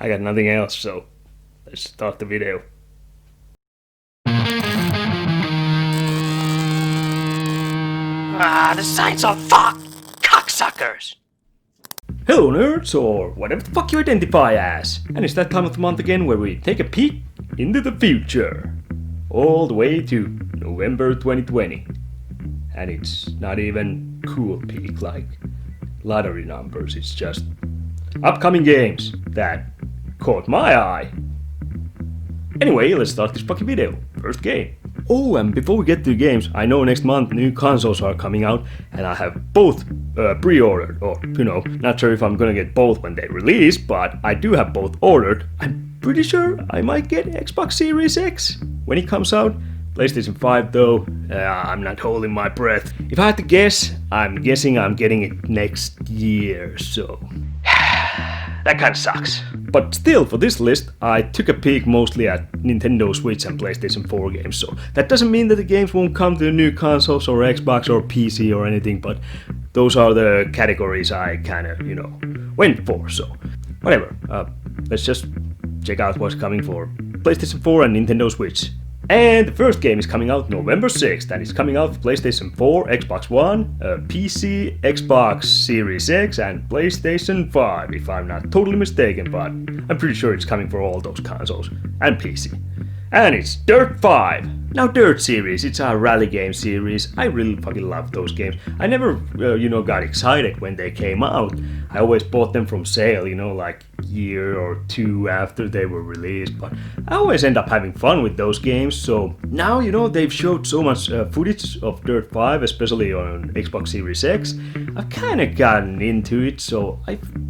I got nothing else, so let's start the video. The signs are fuck! Cocksuckers! Hello nerds, or whatever the fuck you identify as. And it's that time of the month again where we take a peek into the future. All the way to November 2020. And it's not even cool peak like lottery numbers, it's just upcoming games that caught my eye. Anyway, let's start this fucking video. First game. Oh, and before we get to the games, I know next month new consoles are coming out, and I have both pre-ordered, or, not sure if I'm gonna get both when they release, but I do have both ordered. I'm pretty sure I might get Xbox Series X when it comes out. PlayStation 5 though, I'm not holding my breath. If I had to guess, I'm guessing I'm getting it next year, so... that kinda sucks. But still, for this list, I took a peek mostly at Nintendo Switch and PlayStation 4 games, so that doesn't mean that the games won't come to the new consoles or Xbox or PC or anything, but those are the categories I kinda, went for, so whatever. Let's just check out what's coming for PlayStation 4 and Nintendo Switch. And the first game is coming out November 6th, and it's coming out for PlayStation 4, Xbox One, PC, Xbox Series X, and PlayStation 5, if I'm not totally mistaken, but I'm pretty sure it's coming for all those consoles, and PC. And it's Dirt 5. Now Dirt series, it's a rally game series. I really fucking love those games. I never, got excited when they came out. I always bought them from sale, like a year or two after they were released. But I always end up having fun with those games. So now, they've showed so much footage of Dirt 5, especially on Xbox Series X. I've kind of gotten into it, so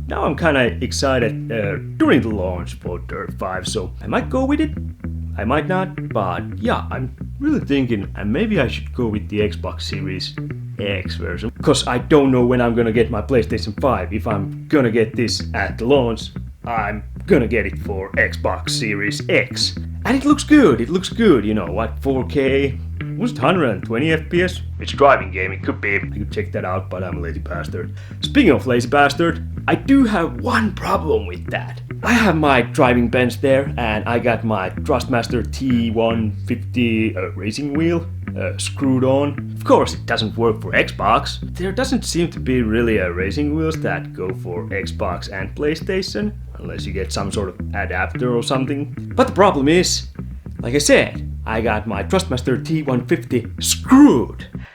now I'm kind of excited during the launch for Dirt 5. So I might go with it. I might not, but yeah, I'm really thinking, and maybe I should go with the Xbox Series X version, because I don't know when I'm gonna get my PlayStation 5. If I'm gonna get this at the launch, I'm gonna get it for Xbox Series X. And it looks good, 4K? Was it 120 FPS? It's a driving game, it could be. I could check that out, but I'm a lazy bastard. Speaking of lazy bastard, I do have one problem with that. I have my driving bench there, and I got my Thrustmaster T150 racing wheel screwed on. Of course, it doesn't work for Xbox. There doesn't seem to be really racing wheels that go for Xbox and PlayStation, unless you get some sort of adapter or something. But the problem is, like I said, I got my Thrustmaster T150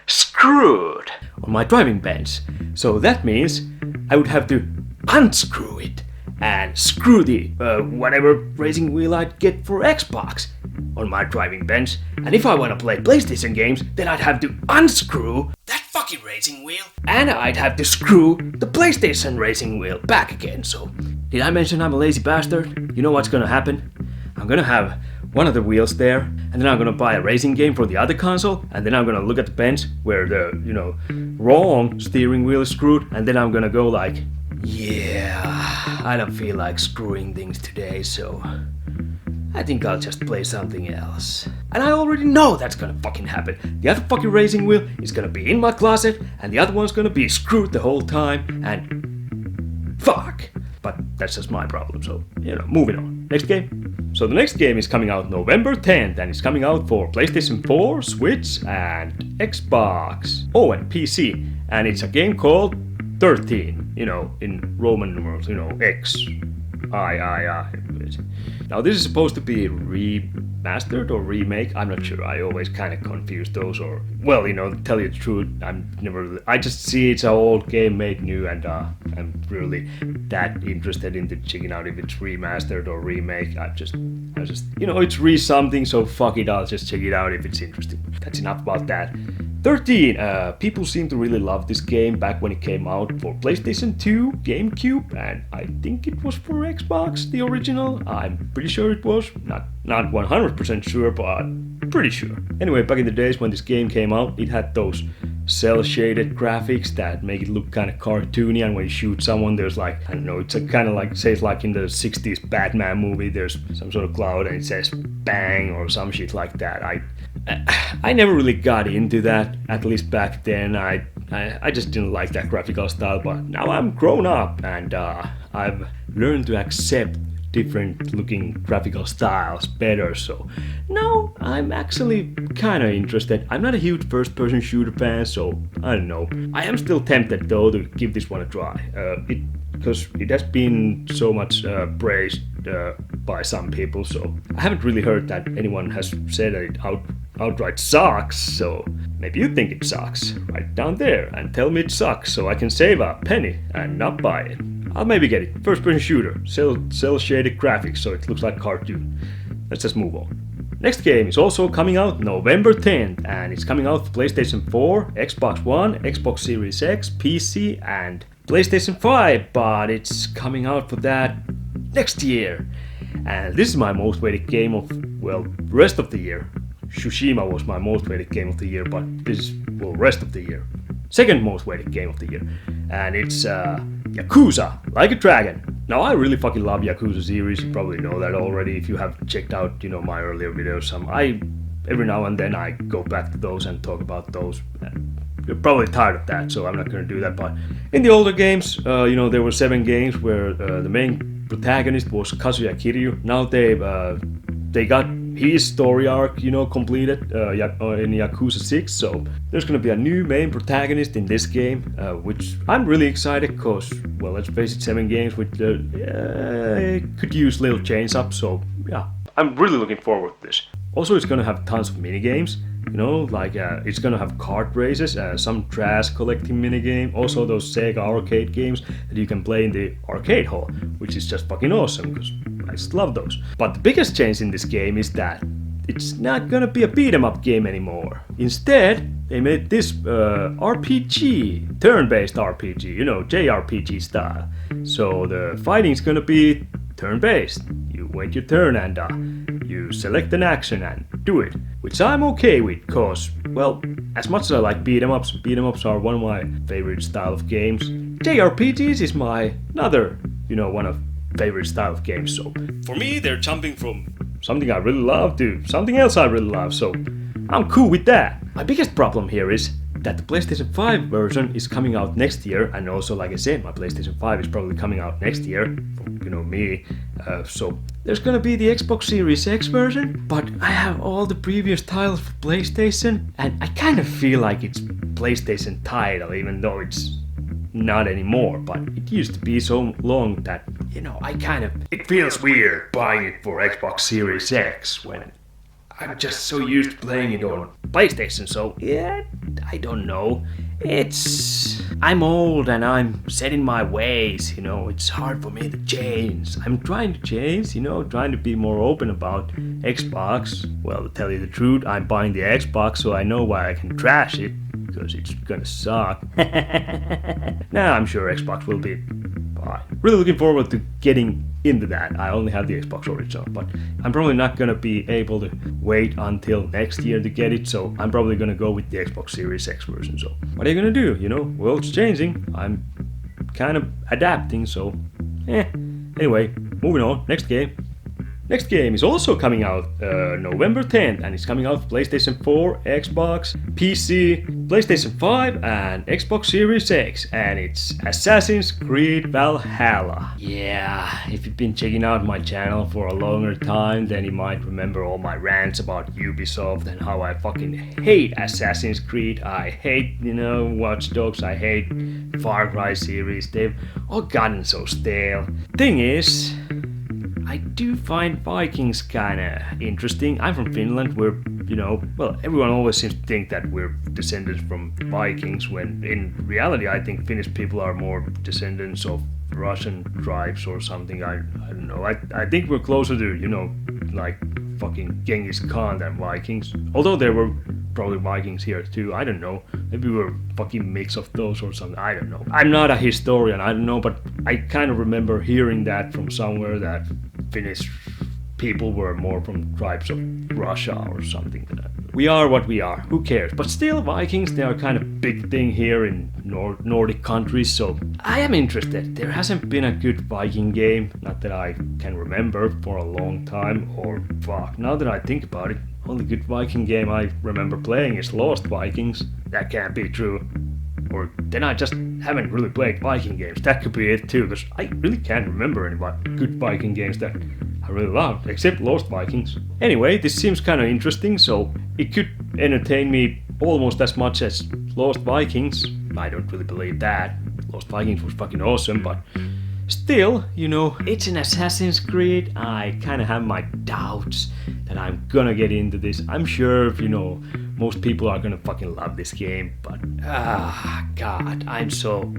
screwed on my driving bench. So that means I would have to unscrew it and screw the whatever racing wheel I'd get for Xbox on my driving bench. And if I want to play PlayStation games, then I'd have to unscrew that fucking racing wheel, and I'd have to screw the PlayStation racing wheel back again. So, did I mention I'm a lazy bastard? You know what's gonna happen? I'm gonna have one of the wheels there, and then I'm gonna buy a racing game for the other console, and then I'm gonna look at the bench where the, wrong steering wheel is screwed, and then I'm gonna go like, yeah, I don't feel like screwing things today, so I think I'll just play something else. And I already know that's gonna fucking happen. The other fucking racing wheel is gonna be in my closet, and the other one's gonna be screwed the whole time, and fuck. But that's just my problem, so, moving on. Next game. So the next game is coming out November 10th, and it's coming out for PlayStation 4, Switch, and Xbox. Oh, and PC. And it's a game called 13, in Roman numerals, X, I. Now this is supposed to be remastered or remake, I'm not sure, I always kind of confuse those, or, well, to tell you the truth, I just see it's an old game made new, and I'm really that interested into checking out if it's remastered or remake. I just, it's something, so fuck it, I'll just check it out if it's interesting. That's enough about that. 13. People seem to really love this game back when it came out for PlayStation 2, GameCube, and I think it was for Xbox, the original. I'm pretty sure it was. Not 100% sure, but pretty sure. Anyway, back in the days when this game came out, it had those cel-shaded graphics that make it look kind of cartoony, and when you shoot someone, there's like, I don't know, it's kind of like, say it's like in the 60s Batman movie, there's some sort of cloud and it says bang or some shit like that. I never really got into that, at least back then. I just didn't like that graphical style, but now I'm grown up and I've learned to accept different looking graphical styles better. So no, I'm actually kind of interested. I'm not a huge first person shooter fan, so I don't know. I am still tempted though to give this one a try. Because it has been so much praised by some people, so I haven't really heard that anyone has said that it outright sucks. So maybe you think it sucks. Write down there and tell me it sucks so I can save a penny and not buy it. I'll maybe get it. First person shooter, cell shaded graphics so it looks like cartoon. Let's just move on. Next game is also coming out November 10th, and it's coming out for PlayStation 4, Xbox One, Xbox Series X, PC and PlayStation 5, but it's coming out for that next year. And this is my most waited game of, well, rest of the year. Tsushima was my most waited game of the year, but this is, well, rest of the year. Second most waited game of the year. And it's Yakuza, Like a Dragon. Now I really fucking love Yakuza series, you probably know that already if you have checked out, my earlier videos. Every now and then I go back to those and talk about those. You're probably tired of that, so I'm not gonna do that, but in the older games, there were 7 games where the main protagonist was Kazuya Kiryu. Now they got his story arc, completed in Yakuza 6, so there's gonna be a new main protagonist in this game, which I'm really excited because, well, let's face it, 7 games with could use little change up, so yeah, I'm really looking forward to this. Also, it's gonna have tons of mini games. It's gonna have kart races, some trash collecting minigame, also those Sega arcade games that you can play in the arcade hall, which is just fucking awesome, because I just love those. But the biggest change in this game is that it's not gonna be a beat 'em up game anymore. Instead, they made this RPG, turn-based RPG, JRPG style. So the fighting's gonna be turn-based. You wait your turn and you select an action and do it, which I'm okay with, cause, well, as much as I like beat 'em ups are one of my favorite style of games. JRPGs is my another, one of favorite style of games. So for me, they're jumping from something I really love to something else I really love. So I'm cool with that. My biggest problem here is that the PlayStation 5 version is coming out next year, and also, like I said, my PlayStation 5 is probably coming out next year, me. So there's gonna be the Xbox Series X version, but I have all the previous titles for PlayStation, and I kind of feel like it's PlayStation title, even though it's not anymore, but it used to be so long that, it feels weird buying it for Xbox Series X when I'm just so used to playing it on PlayStation, so yeah, I don't know. I'm old and I'm set in my ways, it's hard for me to change. I'm trying to change, trying to be more open about Xbox. Well, to tell you the truth, I'm buying the Xbox so I know why I can trash it, because it's gonna suck. Nah, I'm sure Xbox will be fine. Really looking forward to getting into that. I only have the Xbox original, but I'm probably not gonna be able to wait until next year to get it, so I'm probably gonna go with the Xbox Series X version. So what are you gonna do? World's changing. I'm kind of adapting, so anyway, moving on. Next game is also coming out November 10th, and it's coming out for PlayStation 4, Xbox, PC, PlayStation 5 and Xbox Series X, and it's Assassin's Creed Valhalla. Yeah, if you've been checking out my channel for a longer time, then you might remember all my rants about Ubisoft and how I fucking hate Assassin's Creed. I hate, Watch Dogs, I hate Far Cry series. They've all gotten so stale. Thing is, I do find Vikings kinda interesting. I'm from Finland, we're, everyone always seems to think that we're descendants from Vikings, when in reality I think Finnish people are more descendants of Russian tribes or something. I don't know. I think we're closer to, like fucking Genghis Khan than Vikings. Although there were probably Vikings here too, I don't know. Maybe we're fucking mix of those or something, I don't know. I'm not a historian, I don't know, but I kind of remember hearing that from somewhere, that Finnish people were more from tribes of Russia or something. We are what we are, who cares? But still, Vikings, they are kind of big thing here in Nordic countries, so I am interested. There hasn't been a good Viking game, not that I can remember, for a long time, or fuck, now that I think about it, only good Viking game I remember playing is Lost Vikings. That can't be true. Or then I just haven't really played Viking games. That could be it too, because I really can't remember any good Viking games that I really loved, except Lost Vikings. Anyway, this seems kind of interesting, so it could entertain me almost as much as Lost Vikings. I don't really believe that. Lost Vikings was fucking awesome, but still, it's an Assassin's Creed. I kind of have my doubts that I'm gonna get into this. I'm sure, most people are gonna fucking love this game, but God,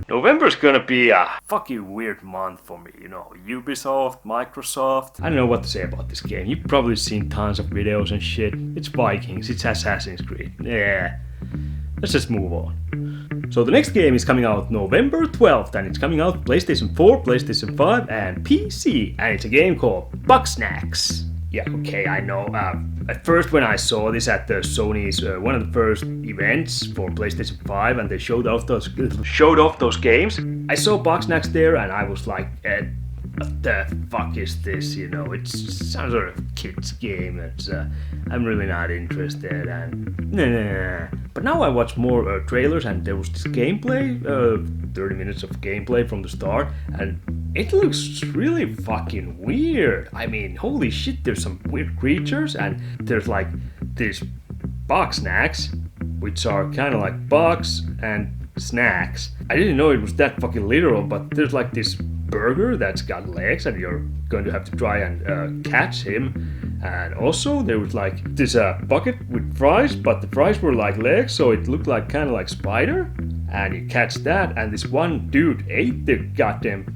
November's gonna be a fucking weird month for me, Ubisoft, Microsoft. I don't know what to say about this game. You've probably seen tons of videos and shit. It's Vikings, it's Assassin's Creed. Yeah, let's just move on. So the next game is coming out November 12th, and it's coming out PlayStation 4, PlayStation 5, and PC, and it's a game called Bugsnax. Yeah, okay, I know. At first, when I saw this at the Sony's one of the first events for PlayStation 5, and they showed off those games, I saw Bugsnax there, and I was like, what the fuck is this? It's some sort of kids game that I'm really not interested in. But now I watch more trailers, and there was this gameplay, 30 minutes of gameplay from the start, and it looks really fucking weird. I mean, holy shit, there's some weird creatures, and there's like these Bugsnax, which are kind of like bugs and snacks. I didn't know it was that fucking literal, but there's like this burger that's got legs, and you're going to have to try and catch him. And also there was like this bucket with fries, but the fries were like legs, so it looked like kind of like spider. And you catch that, and this one dude ate the goddamn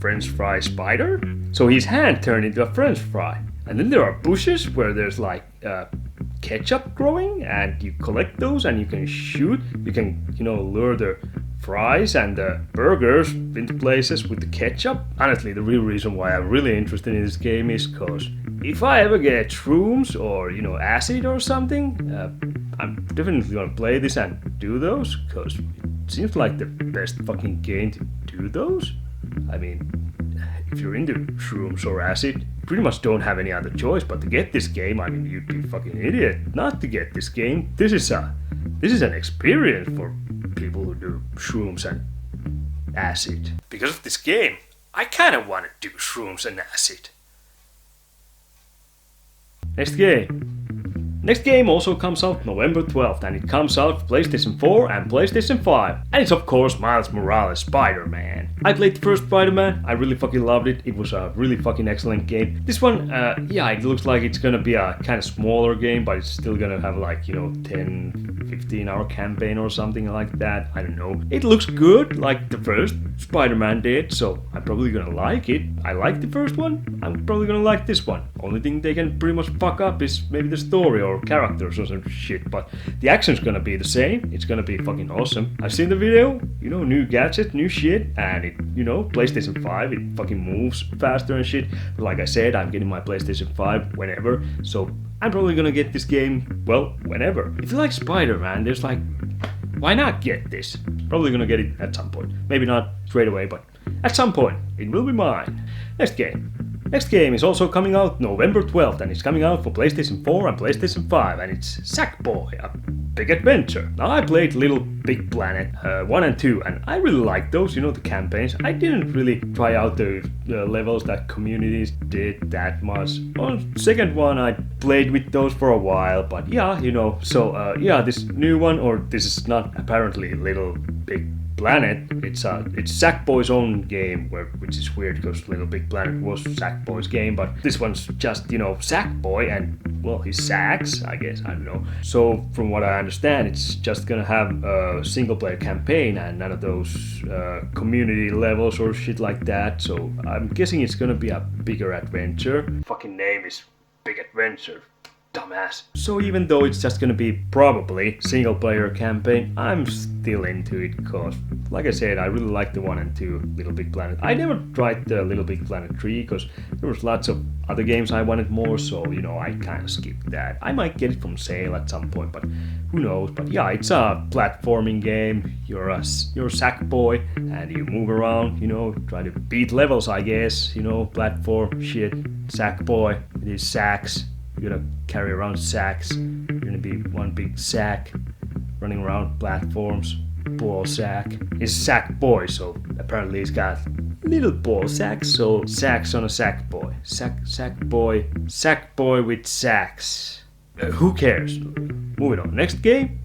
French fry spider, so his hand turned into a French fry. And then there are bushes where there's like ketchup growing, and you collect those and you can shoot. You can lure the fries and the burgers into places with the ketchup. Honestly, the real reason why I'm really interested in this game is because if I ever get shrooms or acid or something, I'm definitely gonna play this and do those, because it seems like the best fucking game to do those. I mean, if you're into shrooms or acid, you pretty much don't have any other choice but to get this game. I mean, you'd be a fucking idiot not to get this game. This is an experience for people who do shrooms and acid. Because of this game, I kind of want to do shrooms and acid. Next game also comes out November 12th, and it comes out for PlayStation 4 and PlayStation 5. And it's of course Miles Morales' SpiderMan. I played the first SpiderMan, I really fucking loved it. It was a really fucking excellent game. This one, it looks like it's gonna be a kind of smaller game, but it's still gonna have like, 10, 15 hour campaign or something like that. I don't know. It looks good, like the first Spider-Man did, so I'm probably gonna like it. I liked the first one, I'm probably gonna like this one. Only thing they can pretty much fuck up is maybe the story or characters or some shit, but the action's gonna be the same. It's gonna be fucking awesome. I've seen the video, new gadgets, new shit, and it, PlayStation 5, it fucking moves faster and shit. But like I said, I'm getting my PlayStation 5 whenever, so I'm probably gonna get this game, well, whenever. If you like Spider-Man, there's like, why not get this? Probably gonna get it at some point. Maybe not straight away, but at some point, it will be mine. Next game is also coming out November 12th, and it's coming out for PlayStation 4 and PlayStation 5, and it's Sackboy A Big Adventure. Now, I played Little Big Planet 1 and 2, and I really liked those, the campaigns. I didn't really try out the levels that communities did that much. On second one, I played with those for a while, but this new one, or this is not apparently Little Big Planet, it's Sackboy's own game, which is weird because Little Big Planet was Sackboy's game, but this one's just, Sackboy, and, well, he sacks, I guess, I don't know. So, from what I understand, it's just gonna have a single-player campaign and none of those community levels or shit like that, so I'm guessing it's gonna be a bigger adventure. Fucking name is Big Adventure. Dumbass. So even though it's just gonna be probably single player campaign, I'm still into it because, like I said, I really like the 1 and 2 Little Big Planet. I never tried the Little Big Planet 3 because there was lots of other games I wanted more, so I kind of skipped that. I might get it from sale at some point, but who knows. But yeah, it's a platforming game. You're a Sackboy and you move around, try to beat levels, I guess, platform shit. Sackboy, these sacks. You're gonna carry around sacks. You're gonna be one big sack running around platforms. Ball sack. He's Sackboy, so apparently he's got little ball sacks, so sacks on a Sackboy. Sackboy with sacks. Who cares? Moving on. Next game.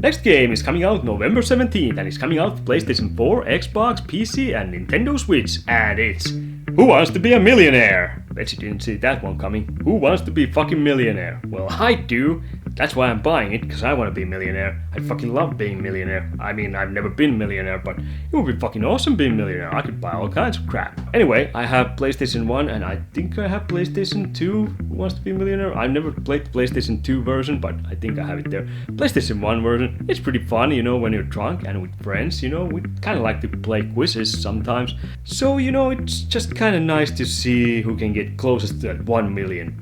Next game is coming out November 17th, and it's coming out for PlayStation 4, Xbox, PC, and Nintendo Switch. And it's Who Wants to Be a Millionaire? Bet you didn't see that one coming. Who wants to be fucking millionaire? Well, I do. That's why I'm buying it, because I want to be a millionaire. I fucking love being a millionaire. I mean, I've never been a millionaire, but it would be fucking awesome being a millionaire. I could buy all kinds of crap. Anyway, I have PlayStation 1, and I think I have PlayStation 2, Who Wants to Be a Millionaire? I've never played the PlayStation 2 version, but I think I have it there. PlayStation 1 version, it's pretty fun, you know, when you're drunk and with friends, you know, we kind of like to play quizzes sometimes. So, you know, it's just kind of nice to see who can get closest to that $1 million.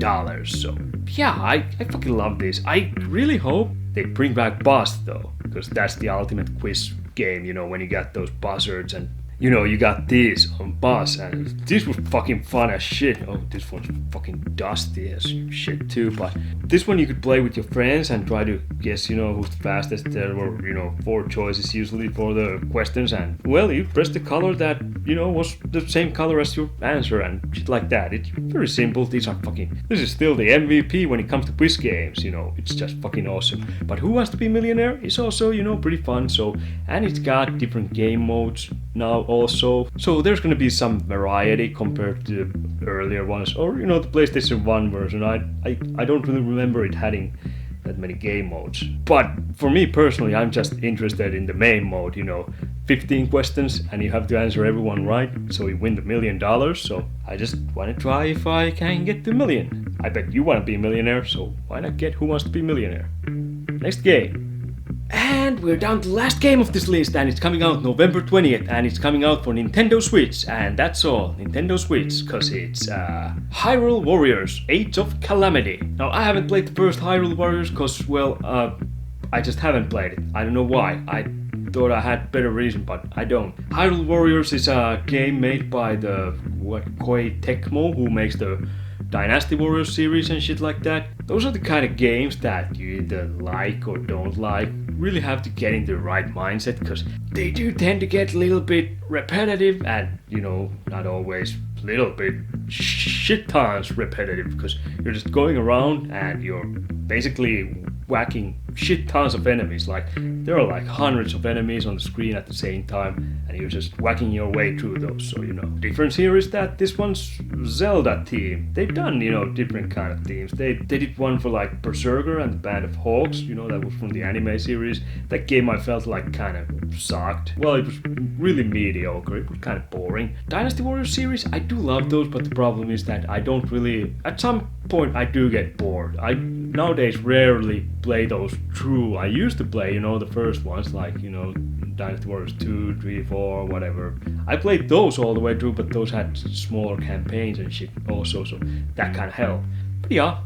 So, yeah, I fucking love this. I really hope they bring back Boss though, because that's the ultimate quiz game, you know, when you got those buzzards and, you know, you got this on Boss, and this was fucking fun as shit. Oh, this one's fucking dusty as shit too, but this one you could play with your friends and try to guess, you know, who's the fastest. There were, you know, 4 choices usually for the questions, and, well, you press the color that, you know, was the same color as your answer and shit like that. It's very simple. This is still the MVP when it comes to quiz games, you know, it's just fucking awesome. But Who Wants to Be a Millionaire is also, you know, pretty fun, so, and it's got different game modes now also, so there's gonna be some variety compared to the earlier ones, or, you know, the PlayStation 1 version. I don't really remember it having that many game modes, but for me personally, I'm just interested in the main mode, you know, 15 questions and you have to answer everyone right, so you win the $1 million. So I just want to try if I can get the million. I bet you want to be a millionaire, so why not get Who Wants to Be a Millionaire? Next game. And we're down to the last game of this list, and it's coming out November 20th, and it's coming out for Nintendo Switch, and that's all, Nintendo Switch, cause it's Hyrule Warriors, Age of Calamity. Now, I haven't played the first Hyrule Warriors, cause, well, I just haven't played it. I don't know why. I thought I had better reason, but I don't. Hyrule Warriors is a game made by the Koei Tecmo, who makes the Dynasty Warriors series and shit like that. Those are the kind of games that you either like or don't like. Really have to get into the right mindset, because they do tend to get a little bit repetitive and, you know, not always a little bit, shit tons repetitive, because you're just going around and you're basically whacking shit tons of enemies. Like, there are like hundreds of enemies on the screen at the same time, and you're just whacking your way through those. So, you know, the difference here is that this one's Zelda theme. They've done, you know, different kind of themes. They did one for like Berserker and the Band of Hawks, you know, that was from the anime series. That game I felt like kind of sucked. Well, it was really mediocre. It was kind of boring. Dynasty Warriors series, I do love those, but the problem is that I don't really, at some point I do get bored. I nowadays rarely play those through. I used to play, you know, the first ones, like, you know, Dynasty Warriors 2, 3, 4, whatever. I played those all the way through, but those had smaller campaigns and shit also, so that kind of helped. But yeah,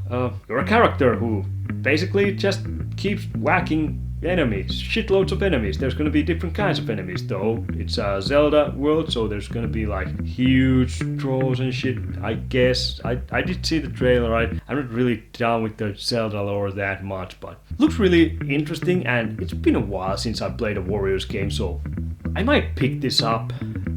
you're a character who basically just keeps whacking enemies, shitloads of enemies. There's gonna be different kinds of enemies though. It's a Zelda world, so there's gonna be like huge trolls and shit, I guess. I did see the trailer. I'm not really down with the Zelda lore that much, but looks really interesting, and it's been a while since I played a Warriors game, so I might pick this up.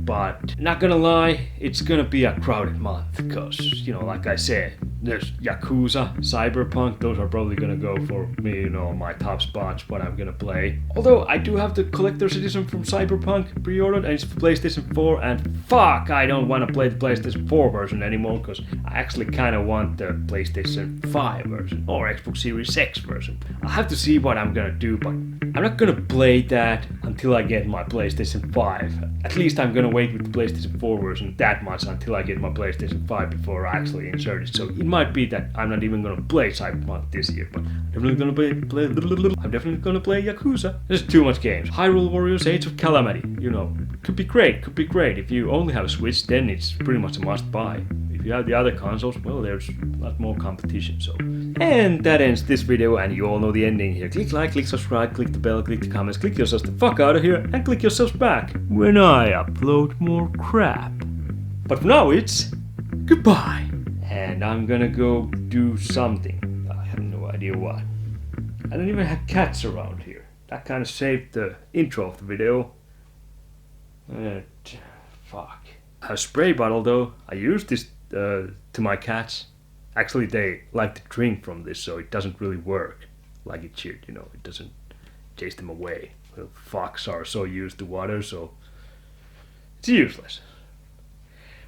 But not gonna lie, it's gonna be a crowded month, because, you know, like I said, there's Yakuza, Cyberpunk, those are probably gonna go for me, you know, my top spots, what I'm gonna play. Although I do have the collector's edition from Cyberpunk pre-ordered, and it's for PlayStation 4, and fuck, I don't want to play the PlayStation 4 version anymore, because I actually kind of want the PlayStation 5 version, or Xbox Series X version. I'll have to see what I'm gonna do, but I'm not gonna play that until I get my PlayStation 5. At least I'm gonna wait with the PlayStation 4 version that much until I get my PlayStation 5 before I actually insert it. So it might be that I'm not even gonna play Cyberpunk this year, but I'm definitely gonna play Yakuza. There's too much games. Hyrule Warriors Age of Calamity, you know, could be great. If you only have a Switch, then it's pretty much a must buy. If you have the other consoles, well, there's a lot more competition, so. And that ends this video, and you all know the ending here. Click like, click subscribe, click the bell, click the comments, click yourselves the fuck out of here, and click yourselves back when I upload more crap. But for now, it's goodbye. And I'm gonna go do something. I have no idea what. I don't even have cats around here. that kind of saved the intro of the video. Fuck. A spray bottle though, I use this to my cats. Actually, they like to drink from this, so it doesn't really work like it should, you know. It doesn't chase them away. Well, fucks are so used to water, so it's useless.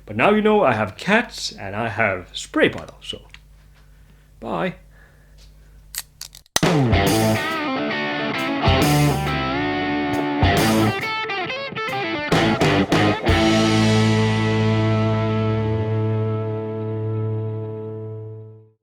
But now you know I have cats and I have spray bottles, so bye.